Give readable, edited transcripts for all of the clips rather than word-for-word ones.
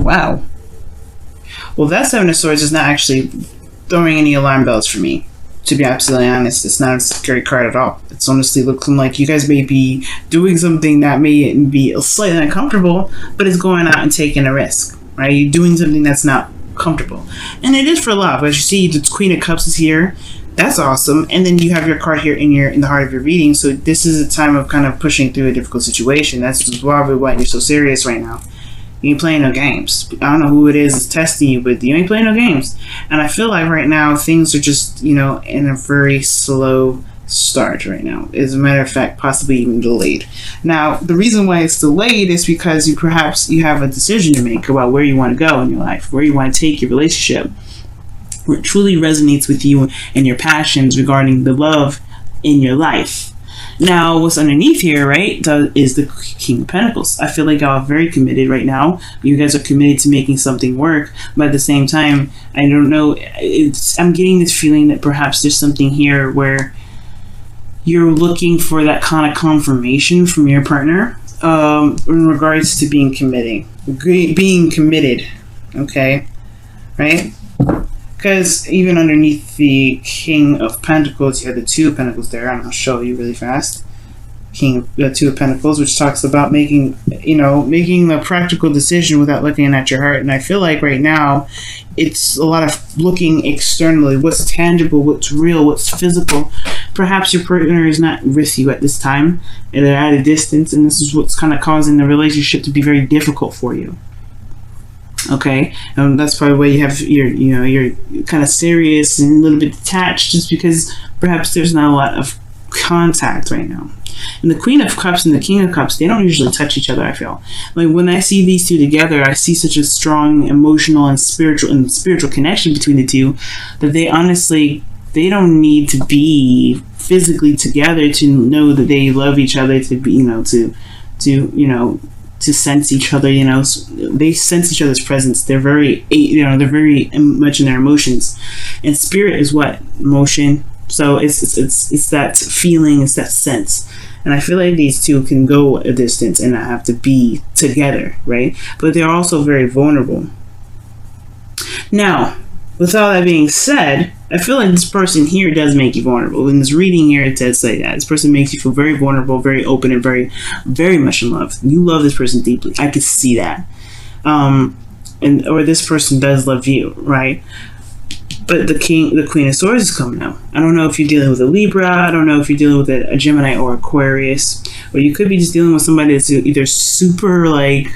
wow. Well, that Seven of Swords is not actually throwing any alarm bells for me. To be absolutely honest, it's not a scary card at all. It's honestly looking like you guys may be doing something that may be slightly uncomfortable, but it's going out and taking a risk, right? You're doing something that's not comfortable. And it is for love. As you see, the Queen of Cups is here. That's awesome. And then you have your card here in the heart of your reading. So this is a time of kind of pushing through a difficult situation. That's probably why you're so serious right now. You ain't playing no games. I don't know who it is that's testing you, but you ain't playing no games. And I feel like right now things are just, in a very slow start right now. As a matter of fact, possibly even delayed. Now, the reason why it's delayed is because perhaps you have a decision to make about where you want to go in your life, where you want to take your relationship, where it truly resonates with you and your passions regarding the love in your life. Now, what's underneath here, right, is the King of Pentacles. I feel like y'all are very committed right now. You guys are committed to making something work, but at the same time, I don't know, I'm getting this feeling that perhaps there's something here where you're looking for that kind of confirmation from your partner in regards to being committed, okay, right? Because even underneath the King of Pentacles, you have the Two of Pentacles there, and I'll show you really fast. The Two of Pentacles, which talks about making the practical decision without looking at your heart. And I feel like right now, it's a lot of looking externally. What's tangible, what's real, what's physical. Perhaps your partner is not with you at this time, and they're at a distance, and this is what's kind of causing the relationship to be very difficult for you. Okay, that's probably why you have you're kind of serious and a little bit detached, just because perhaps there's not a lot of contact right now. And the Queen of Cups and the King of Cups, they don't usually touch each other. I feel like when I see these two together, I see such a strong emotional and spiritual connection between the two that they don't need to be physically together to know that they love each other, to be to sense each other. They sense each other's presence. They're very much in their emotions, and spirit is what? Emotion. So it's that feeling, it's that sense. And I feel like these two can go a distance and not have to be together, right? But they're also very vulnerable. Now, with all that being said, I feel like this person here does make you vulnerable. In this reading here, it does say that. This person makes you feel very vulnerable, very open, and very, very much in love. You love this person deeply. I could see that. Or this person does love you, right? But the Queen of Swords is coming out. I don't know if you're dealing with a Libra. I don't know if you're dealing with a Gemini or Aquarius. Or you could be just dealing with somebody that's either super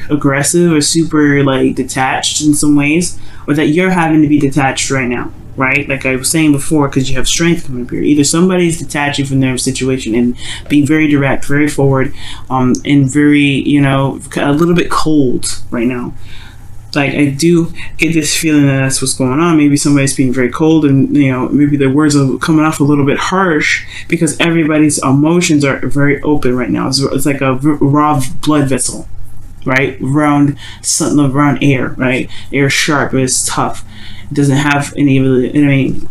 aggressive or super detached in some ways, or that you're having to be detached right now, right? Like I was saying before, because you have strength coming up here. Either somebody's detaching from their situation and being very direct, very forward, and very, a little bit cold right now. Like, I do get this feeling that that's what's going on. Maybe somebody's being very cold, and maybe their words are coming off a little bit harsh because everybody's emotions are very open right now. It's like a raw blood vessel, right? Around air, right? Air is sharp, but it's tough. It doesn't have any of the.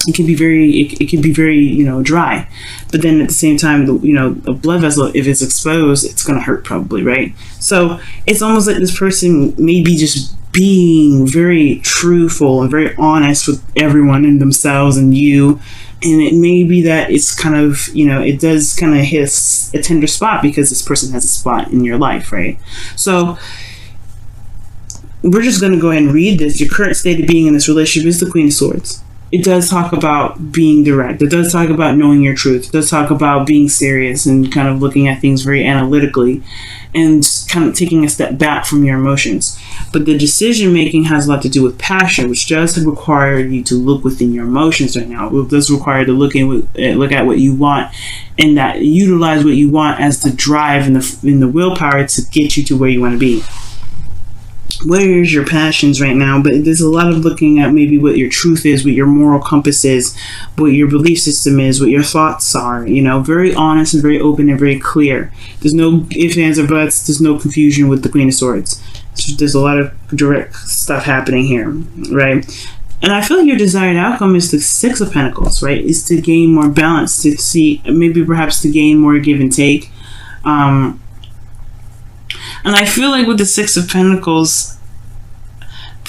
It can be very dry, but then at the same time, a blood vessel, if it's exposed, it's gonna hurt probably, right? So it's almost like this person may be just being very truthful and very honest with everyone and themselves and you, and it may be that it's kind of it does kind of hit a tender spot because this person has a spot in your life, right? So we're just gonna go ahead and read this. Your current state of being in this relationship is the Queen of Swords. It does talk about being direct. It does talk about knowing your truth. It does talk about being serious and kind of looking at things very analytically and kind of taking a step back from your emotions. But the decision making has a lot to do with passion, which does require you to look within your emotions right now. It does require to look at what you want, and that utilize what you want as the drive and the willpower to get you to where you want to be. Where's your passions right now? But there's a lot of looking at maybe what your truth is, what your moral compass is, what your belief system is, what your thoughts are. Very honest and very open and very clear. There's no ifs, ands, or buts. There's no confusion with the Queen of Swords. There's a lot of direct stuff happening here, right? And I feel like your desired outcome is the Six of Pentacles, right? Is to gain more balance, to see, maybe perhaps to gain more give and take. And I feel like with the Six of Pentacles,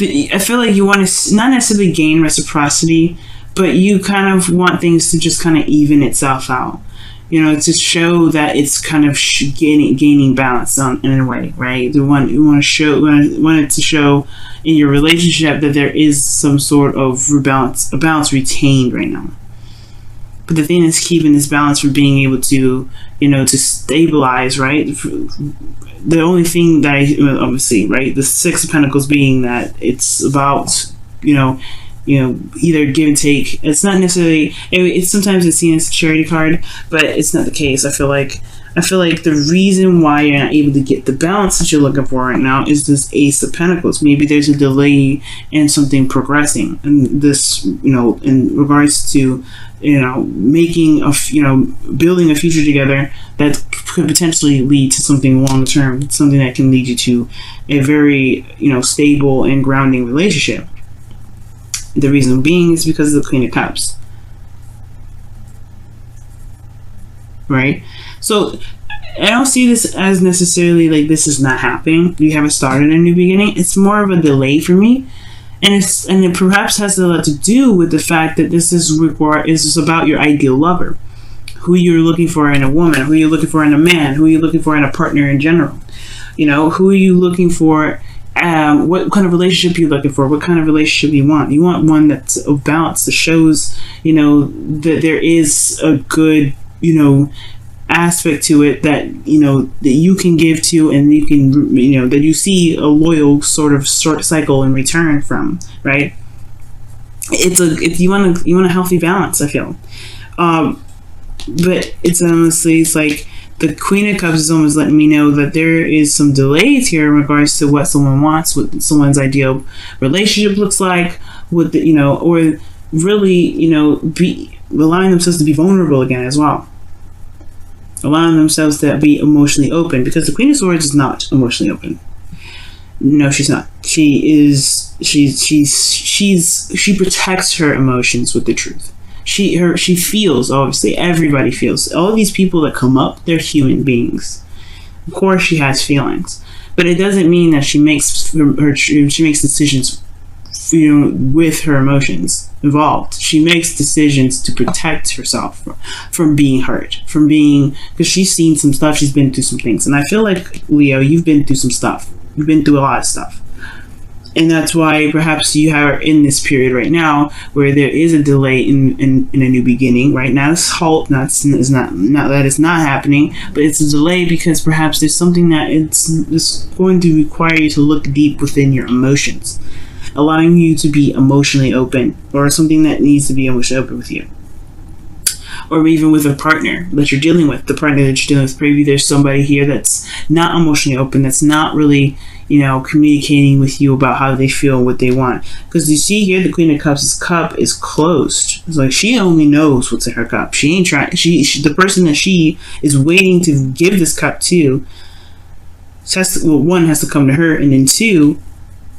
I feel like you want to not necessarily gain reciprocity, but you kind of want things to just kind of even itself out. You know, to show that it's kind of gaining balance in a way, right? You want it to show in your relationship that there is some sort of balance retained right now. But the thing that's keeping this balance from being able to, to stabilize, right? The only thing that obviously, right, the Six of Pentacles being that it's about, either give and take. It's not necessarily. It's sometimes it's seen as a charity card, but it's not the case. I feel like the reason why you're not able to get the balance that you're looking for right now is this Ace of Pentacles. Maybe there's a delay in something progressing, and this, in regards to, making building a future together that could potentially lead to something long term, something that can lead you to a very, stable and grounding relationship. The reason being is because of the Queen of Cups. Right? So I don't see this as necessarily like this is not happening. You haven't started a new beginning. It's more of a delay for me. And it perhaps has a lot to do with the fact that this is about your ideal lover. Who you're looking for in a woman, who you're looking for in a man, who you're looking for in a partner in general. Who are you looking for? What kind of relationship you're looking for? What kind of relationship you want? You want one that's of balance, that shows, that there is a good, aspect to it that, that you can give to, and you can, that you see a loyal sort of cycle in return from, right? You want a healthy balance, I feel. But it's honestly, it's like the Queen of Cups is almost letting me know that there is some delays here in regards to what someone wants, what someone's ideal relationship looks like, what or really, be allowing themselves to be vulnerable again as well. Allowing themselves to be emotionally open, because the Queen of Swords is not emotionally open. No, she's not. She protects her emotions with the truth. She feels, obviously, everybody feels. All these people that come up, they're human beings. Of course she has feelings, but it doesn't mean that she makes decisions, with her emotions involved. She makes decisions to protect herself from being hurt, because she's seen some stuff, she's been through some things. And I feel like, Leo, you've been through some stuff. You've been through a lot of stuff. And that's why perhaps you are in this period right now where there is a delay in a new beginning. Right now, this halt not that it's not happening, but it's a delay because perhaps there's something that it's going to require you to look deep within your emotions, allowing you to be emotionally open, or something that needs to be emotionally open with you. Or even with a partner that you're dealing with, maybe there's somebody here that's not emotionally open, that's not really, communicating with you about how they feel, what they want. Because you see here, the Queen of Cups' cup is closed. It's like she only knows what's in her cup. She ain't trying. The person that she is waiting to give this cup to, one has to come to her, and then two,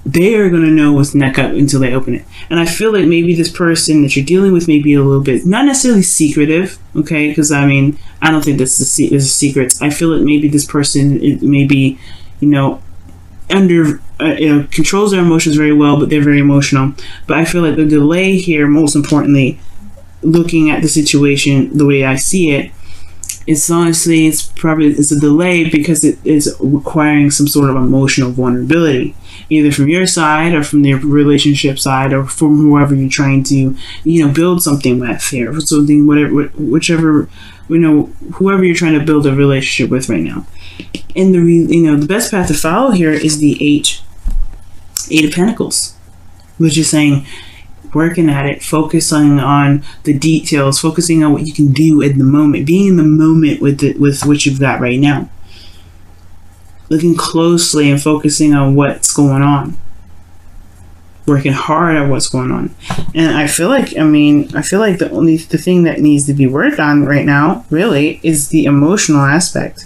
they are going to know what's in that cup until they open it. And I feel like maybe this person that you're dealing with may be a little bit, not necessarily secretive, okay? Because, I don't think this is secrets. I feel like maybe this person, it may be, controls their emotions very well, but they're very emotional. But I feel like the delay here, most importantly, looking at the situation the way I see it, it's honestly, it's a delay because it is requiring some sort of emotional vulnerability, either from your side or from the relationship side, or from whoever you're trying to, build something with here, something, whichever, whoever you're trying to build a relationship with right now. And the best path to follow here is the Eight of Pentacles, which is saying, working at it, focusing on the details, focusing on what you can do at the moment, being in the moment with what you've got right now, looking closely and focusing on what's going on, working hard at what's going on. And I feel like the thing that needs to be worked on right now really is the emotional aspect,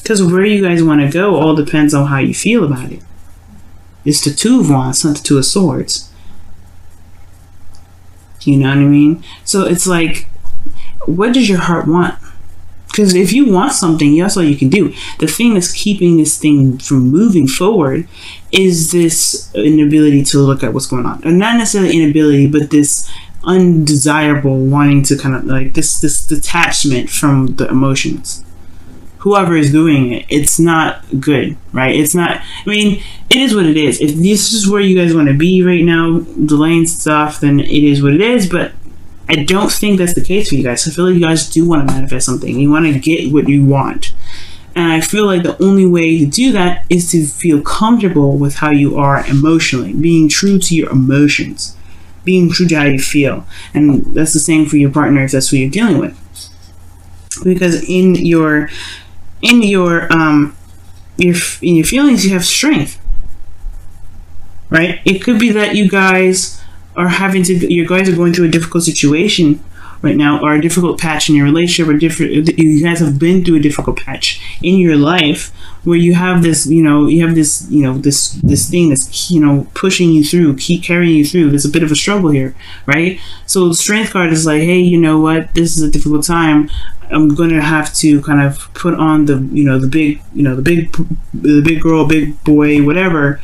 because where you guys want to go all depends on how you feel about it. It's the Two of Wands, not the Two of Swords. You know what I mean? So it's like, what does your heart want? Because if you want something, that's all you can do. The thing that's keeping this thing from moving forward is this inability to look at what's going on. And not necessarily inability, but this undesirable wanting to kind of like this detachment from the emotions. Whoever is doing it, it's not good, right? It's not, I mean, it is what it is. If this is where you guys want to be right now, delaying stuff, then it is what it is, but I don't think that's the case for you guys. I feel like you guys do want to manifest something. You want to get what you want. And I feel like the only way to do that is to feel comfortable with how you are emotionally, being true to your emotions, being true to how you feel. And that's the same for your partner if that's who you're dealing with. Because in your feelings, you have strength, right? It could be that you guys are you guys are going through a difficult situation right now, or a difficult patch in your relationship, or you guys have been through a difficult patch in your life where you have this, this thing that's, pushing you through, keep carrying you through. There's a bit of a struggle here, right? So the strength card is like, hey, you know what? This is a difficult time. I'm going to have to kind of put on the big girl, big boy, whatever,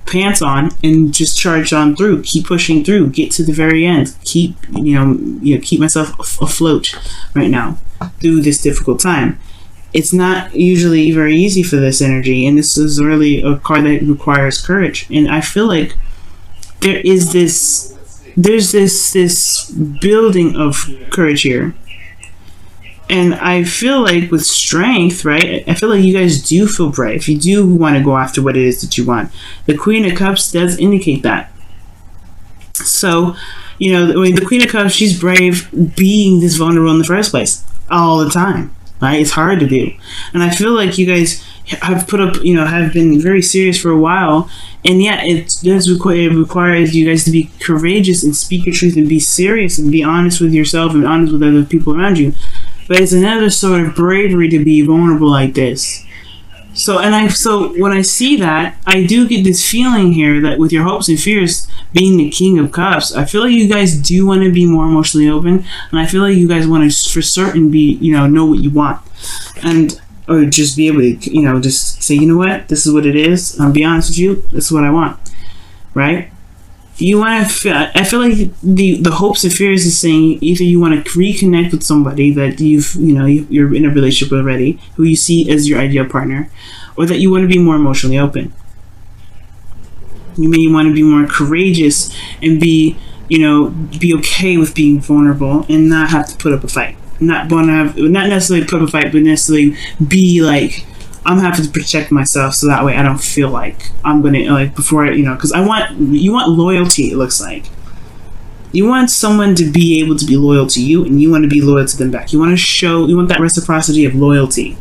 pants on, and just charge on through, keep pushing through, get to the very end, keep myself afloat right now through this difficult time. It's not usually very easy for this energy, and this is really a card that requires courage. And I feel like there's this building of courage here. And I feel like with strength, right, I feel like you guys do feel brave. You do want to go after what it is that you want. The Queen of Cups does indicate that. So, the Queen of Cups, she's brave being this vulnerable in the first place all the time, right? It's hard to do. And I feel like you guys have put up, have been very serious for a while. And yeah, it requires you guys to be courageous and speak your truth and be serious and be honest with yourself and honest with other people around you. But it's another sort of bravery to be vulnerable like this. So when I see that, I do get this feeling here that with your hopes and fears being the King of Cups, I feel like you guys do want to be more emotionally open, and I feel like you guys want to for certain be, know what you want, or just be able to, just say, you know what, this is what it is. I'll be honest with you, this is what I want, right? I feel like the hopes and fears is saying either you want to reconnect with somebody that you're in a relationship with already, who you see as your ideal partner, or that you want to be more emotionally open. You may want to be more courageous and be okay with being vulnerable and not have to put up a fight. Not necessarily put up a fight, but necessarily be like, I'm having to protect myself so that way I don't feel like I'm gonna before because you want loyalty. It looks like you want someone to be able to be loyal to you, and you want to be loyal to them back. You want that reciprocity of loyalty,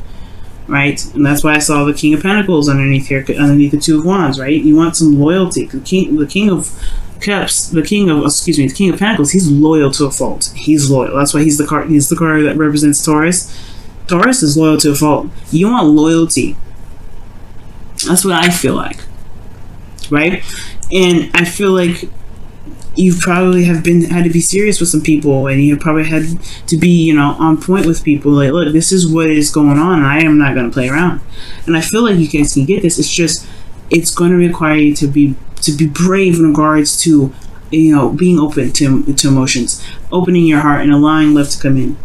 right? And that's why I saw the King of Pentacles underneath here, underneath the Two of Wands, right? You want some loyalty. The King of Cups, the King of Pentacles, he's loyal to a fault. He's loyal. That's why he's the card that represents Taurus. Taurus is loyal to a fault. You want loyalty. That's what I feel like, right? And I feel like you probably had to be serious with some people, and you probably had to be, on point with people. Like, look, this is what is going on, and I am not going to play around. And I feel like you guys can get this. It's just, it's going to require you to be brave in regards to, being open to emotions, opening your heart, and allowing love to come in.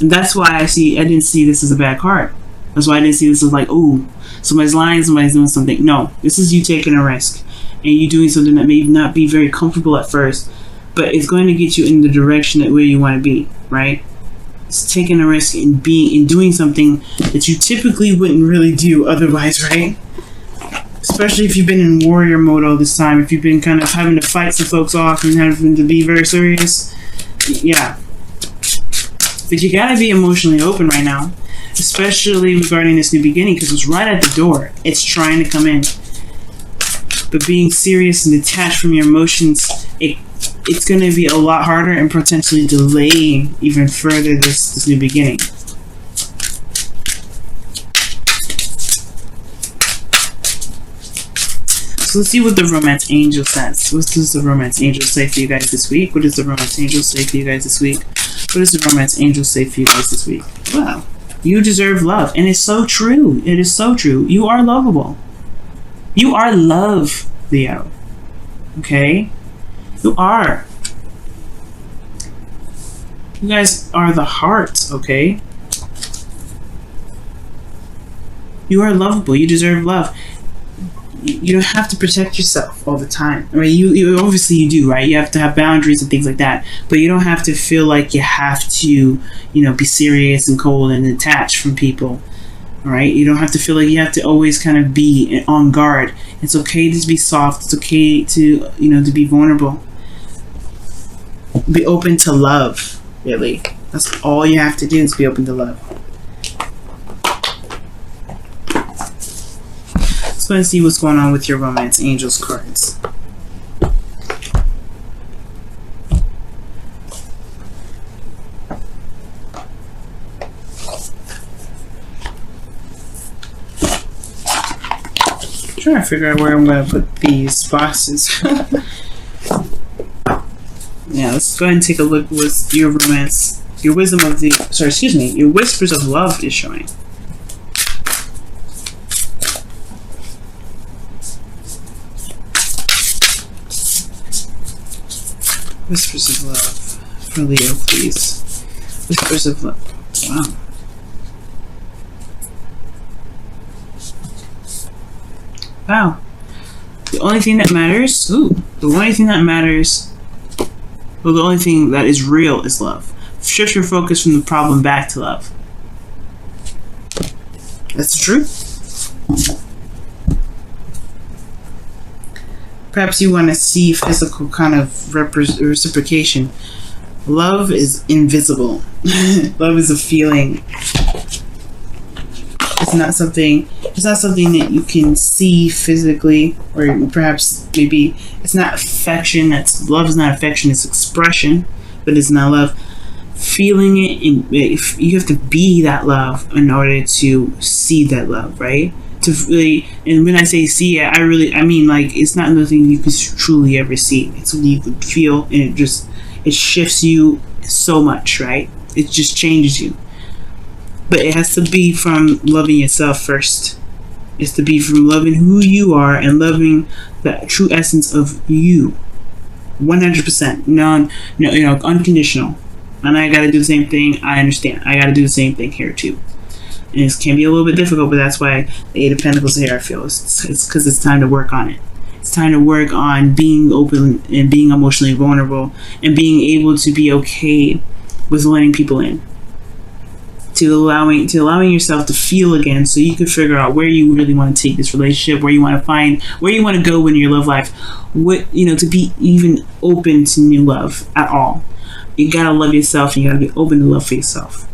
And that's why I didn't see this as a bad card. That's why I didn't see this as like, oh, somebody's lying, somebody's doing something. No, this is you taking a risk, and you doing something that may not be very comfortable at first, but it's going to get you in the direction that where you want to be, right? It's taking a risk and doing something that you typically wouldn't really do otherwise, right? Especially if you've been in warrior mode all this time, if you've been kind of having to fight some folks off and having to be very serious, yeah. But you gotta be emotionally open right now, especially regarding this new beginning, because it's right at the door. It's trying to come in. But being serious and detached from your emotions, it's going to be a lot harder and potentially delaying even further this new beginning. So let's see what the romance angel says. What does the romance angel say for you guys this week? What does the romance angel say for you guys this week? What does the romance angel say for you guys this week? Well, you deserve love. And it's so true. It is so true. You are lovable. You are love, Leo. Okay? You are. You guys are the heart, okay? You are lovable. You deserve love. You don't have to protect yourself all the time. I mean, you obviously you do, right? You have to have boundaries and things like that. But you don't have to feel like you have to, be serious and cold and detached from people. All right? You don't have to feel like you have to always kind of be on guard. It's okay to be soft. It's okay to, to be vulnerable. Be open to love, really. That's all you have to do is be open to love. Let's go and see what's going on with your romance angels cards. I'm trying to figure out where I'm going to put these boxes. Yeah, let's go ahead and take a look with your romance. Your wisdom of the... Sorry, excuse me. Your whispers of love is showing. Whispers of love for Leo, please. Whispers of love. Wow. Wow. The only thing that matters... Ooh. The only thing that matters... Well, the only thing that is real is love. Shift your focus from the problem back to love. That's the truth. Perhaps you want to see physical kind of reciprocation. Love is invisible. Love is a feeling. It's not something that you can see physically, or perhaps maybe it's not affection. Love is not affection. It's expression, but it's not love. Feeling it, you have to be that love in order to see that love, right? To really, and when I say see it, I mean like it's not nothing you can truly ever see. It's something you could feel, and it shifts you so much, right? It just changes you. But it has to be from loving yourself first. It's to be from loving who you are and loving the true essence of you, 100%, unconditional. And I gotta do the same thing. I understand. I gotta do the same thing here too. And it can be a little bit difficult, but that's why the Eight of Pentacles here, I feel. It's because it's time to work on it. It's time to work on being open and being emotionally vulnerable and being able to be okay with letting people in. To allowing yourself to feel again, so you can figure out where you really want to take this relationship, where you want to go in your love life, to be even open to new love at all. You gotta love yourself, and you gotta be open to love for yourself.